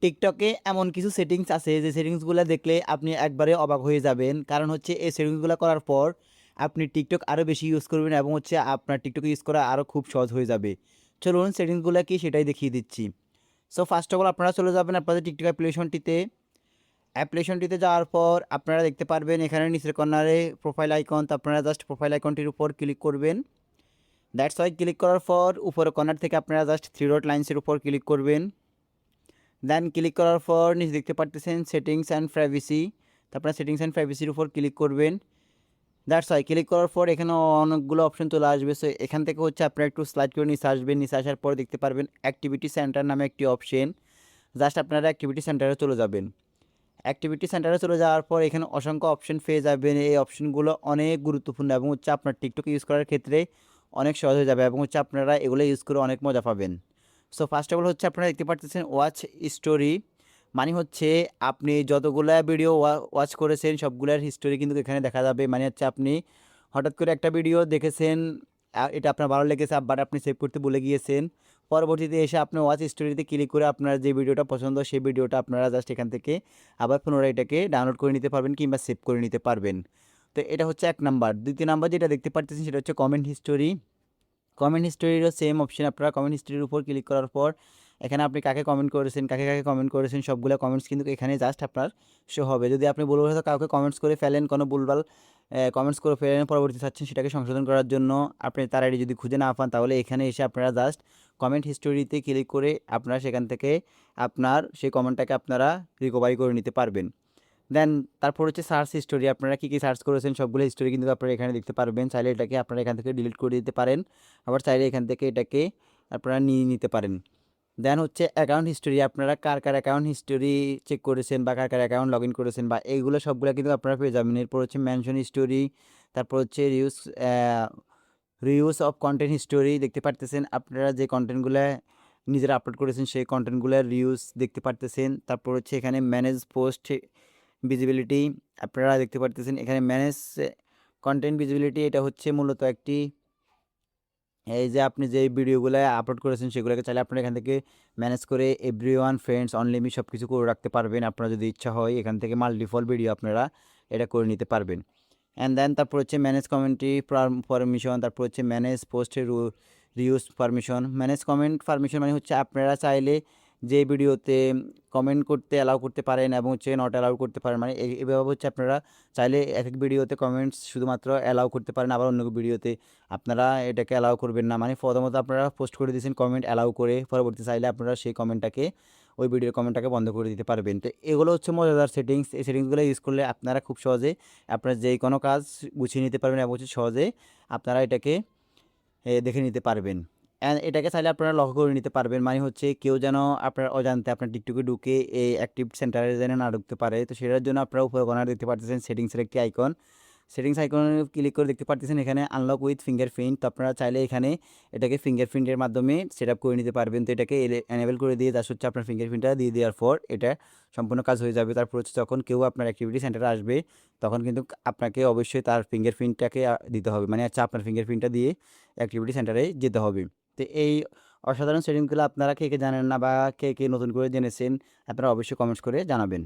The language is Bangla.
টিকটকে এমন কিছু সেটিংস আছে যে সেটিংসগুলো দেখলে আপনি একবারে অবাক হয়ে যাবেন। কারণ হচ্ছে এই সেটিংসগুলো করার পর আপনি টিকটক আরও বেশি ইউজ করবেন এবং হচ্ছে আপনার টিকটক ইউজ করা আরও খুব সহজ হয়ে যাবে। চলুন সেটিংসগুলো কি সেটাই দেখিয়ে দিচ্ছি। সো ফার্স্ট অফ অল আপনারা চলে যাবেন আপনাদের টিকটক অ্যাপ্লিকেশনটিতে। অ্যাপ্লিকেশনটিতে যাওয়ার পর আপনারা দেখতে পারবেন এখানে নিচের কর্নারে প্রোফাইল আইকন, তো আপনারা জাস্ট প্রোফাইল আইকনটির উপর ক্লিক করবেন। দ্যাটস ওয়াই ক্লিক করার পর উপরে কর্নার থেকে আপনারা জাস্ট থ্রি ডট লাইন্সের উপর ক্লিক করবেন। দেন ক্লিক করার পর নিচে দেখতে পারতেছেন সেটিংস অ্যান্ড প্রাইভেসি, তো আপনারা সেটিংস অ্যান্ড প্রাইভেসির উপর ক্লিক করবেন। দ্যাটস ওয়াই ক্লিক করার পর এখানে অনেকগুলো অপশন চলে আসবে। সো এখান থেকে হচ্ছে আপনারা একটু স্লাইড করে নিচে আসবেন। নিচে আসার পর দেখতে পারবেন অ্যাক্টিভিটি সেন্টার নামে একটি অপশন। জাস্ট আপনারা অ্যাক্টিভিটি সেন্টারে চলে যাবেন। অ্যাক্টিভিটি সেন্টারে চলে যাওয়ার পর এখানে অসংখ্য অপশন পেয়ে যাবেন। এই অপশনগুলো অনেক গুরুত্বপূর্ণ এবং হচ্ছে আপনার টিকটক ইউজ করার ক্ষেত্রে অনেক সহজ হয়ে যাবে এবং হচ্ছে আপনারা এগুলো ইউজ করে অনেক মজা পাবেন। সো ফার্স্ট অফ অল হচ্ছে আপনারা দেখতে পাচ্ছেন ওয়াচ স্টোরি, মানে হচ্ছে আপনি যতগুলা ভিডিও ওয়াচ করেছেন সবগুলার হিস্টোরি কিন্তু এখানে দেখা যাবে। মানে হচ্ছে আপনি হঠাৎ করে একটা ভিডিও দেখেছেন, এটা আপনার ভালো লেগেছে বাট আপনি সেভ করতে ভুলে গিয়েছেন। পরবর্তীতে এসে আপনি ওয়াচ স্টোরিতে ক্লিক করে আপনার যে ভিডিওটা পছন্দ সেই ভিডিওটা আপনারা জাস্ট এখান থেকে আবার পুনরায় এটাকে ডাউনলোড করে নিতে পারবেন কিংবা সেভ করে নিতে পারবেন। তো এটা হচ্ছে এক নাম্বার। দ্বিতীয় নাম্বার যেটা দেখতে পাচ্ছেন সেটা হচ্ছে কমেন্ট হিস্টোরি। কমেন্ট হিস্টোরিরও সেম অপশন, আপনারা কমেন্ট হিস্টোরির উপর ক্লিক করার পর এখানে আপনি কাকে কমেন্ট করেছেন, কাকে কাকে কমেন্ট করেছেন সবগুলো কমেন্টস কিন্তু এখানে জাস্ট আপনার শো হবে। যদি আপনি ভুলবশত হয়তো কাউকে কমেন্টস করে ফেলেন, কোনো ভুলভাল কমেন্টস করে ফেলেন, পরবর্তী চাচ্ছেন সেটাকে সংশোধন করার জন্য, আপনি তার আইডি যদি খুঁজে না পান তাহলে এখানে এসে আপনারা জাস্ট কমেন্ট হিস্টোরিতে ক্লিক করে আপনারা সেখান থেকে আপনার সেই কমেন্টটাকে আপনারা রিকভারি করে নিতে পারবেন। দেন তারপর হচ্ছে সার্চ হিস্টোরি, আপনারা কী কী সার্চ করেছেন সবগুলো হিস্টোরি কিন্তু আপনারা এখানে দেখতে পারবেন। চাইলে এটাকে আপনারা এখান থেকে ডিলিট করে দিতে পারেন, আবার চাইলে এখান থেকে এটাকে আপনারা নিয়ে নিতে পারেন। দেন হচ্ছে অ্যাকাউন্ট হিস্টোরি, আপনারা কার কার অ্যাকাউন্ট হিস্টোরি চেক করেছেন বা কার কার অ্যাকাউন্ট লগ ইন করেছেন বা এইগুলো সবগুলো কিন্তু আপনারা পেয়ে যাবেন। এরপর হচ্ছে মেনশন হিস্টোরি, তারপর হচ্ছে রিউজ অফ কন্টেন্ট হিস্টোরি, দেখতে পারতেছেন আপনারা যে কন্টেন্টগুলো নিজেরা আপলোড করেছেন সেই কন্টেন্টগুলোর রিউজ দেখতে পারতেছেন। তারপর হচ্ছে এখানে ম্যানেজ পোস্ট ভিজিবিলিটি, আপনারা দেখতে পারতেছেন এখানে ম্যানেজ কন্টেন্ট ভিজিবিলিটি, এটা হচ্ছে মূলত একটি এই যে আপনি যে ভিডিওগুলো আপলোড করেছেন সেগুলোকে চাইলে আপনারা এখান থেকে ম্যানেজ করে এভরিওয়ান ফ্রেন্ডস অনলিমিট সব কিছু করে রাখতে পারবেন। আপনারা যদি ইচ্ছা হয় এখান থেকে মাল্টিপল ভিডিও আপনারা এটা করে নিতে পারবেন। অ্যান্ড দেন তারপর হচ্ছে ম্যানেজ কমেন্ট্রি পারমিশন, তারপর হচ্ছে ম্যানেজ পোস্টের reuse permission. Manage comment permission মানে হচ্ছে আপনারা চাইলে যে ভিডিওতে কমেন্ট করতে অ্যালাউ করতে পারেন এবং হচ্ছে নট অ্যালাউ করতে পারেন, মানে এভাবে হচ্ছে আপনারা চাইলে এক এক ভিডিওতে কমেন্টস শুধুমাত্র অ্যালাউ করতে পারেন, আবার অন্য ভিডিওতে আপনারা এটাকে অ্যালাউ করবেন না। মানে প্রথমত আপনারা পোস্ট করে দিয়েছেন কমেন্ট অ্যালাউ করে, পরবর্তী চাইলে আপনারা সেই কমেন্টটাকে ওই ভিডিওর কমেন্টটাকে বন্ধ করে দিতে পারবেন। তো এগুলো হচ্ছে মজাদার সেটিংস। এই সেটিংসগুলো ইউজ করলে আপনারা খুব সহজে আপনারা যে কোনো কাজ গুছিয়ে নিতে পারবেন এবং হচ্ছে সহজে আপনারা এটাকে দেখে নিতে পারবেন। অ্যান্ড এটাকে চাইলে আপনারা লক্ষ্য করে নিতে পারবেন, মানে হচ্ছে কেউ যেন আপনার অজান্তে আপনার টিকটকে ঢুকে এই অ্যাক্টিভ সেন্টারে যেন না ঢুকতে পারে। তো সেটার জন্য আপনারা উপরে কর্নারে দেখতে পাচ্ছেন সেটিংসের একটি আইকন। সেটিংস আইকনে ক্লিক করে দেখতে পাচ্ছেন এখানে আনলক উইথ ফিঙ্গারপ্রিন্ট, তো আপনারা চাইলে এখানে এটাকে ফিঙ্গারপ্রিন্টের মাধ্যমে সেট আপ করে নিতে পারবেন। তো এটাকে এনেবল করে দিয়ে জাস্ট হচ্ছে আপনার ফিঙ্গারপ্রিন্টটা দিয়ে দেওয়ার পর এটা সম্পূর্ণ কাজ হয়ে যাবে। তারপর হচ্ছে যখন কেউ আপনার অ্যাক্টিভিটি সেন্টারে আসবে তখন কিন্তু আপনাকে অবশ্যই তার ফিঙ্গারপ্রিন্টটাকে দিতে হবে, মানে হচ্ছে আপনার ফিঙ্গারপ্রিন্টটা দিয়ে অ্যাক্টিভিটি সেন্টারে যেতে হবে। তো এই অসাধারণ সেটিংসগুলো আপনারা কে কে জানেন না বা কে কে নতুন করে জেনেছেন আপনারা অবশ্যই কমেন্টস করে জানাবেন।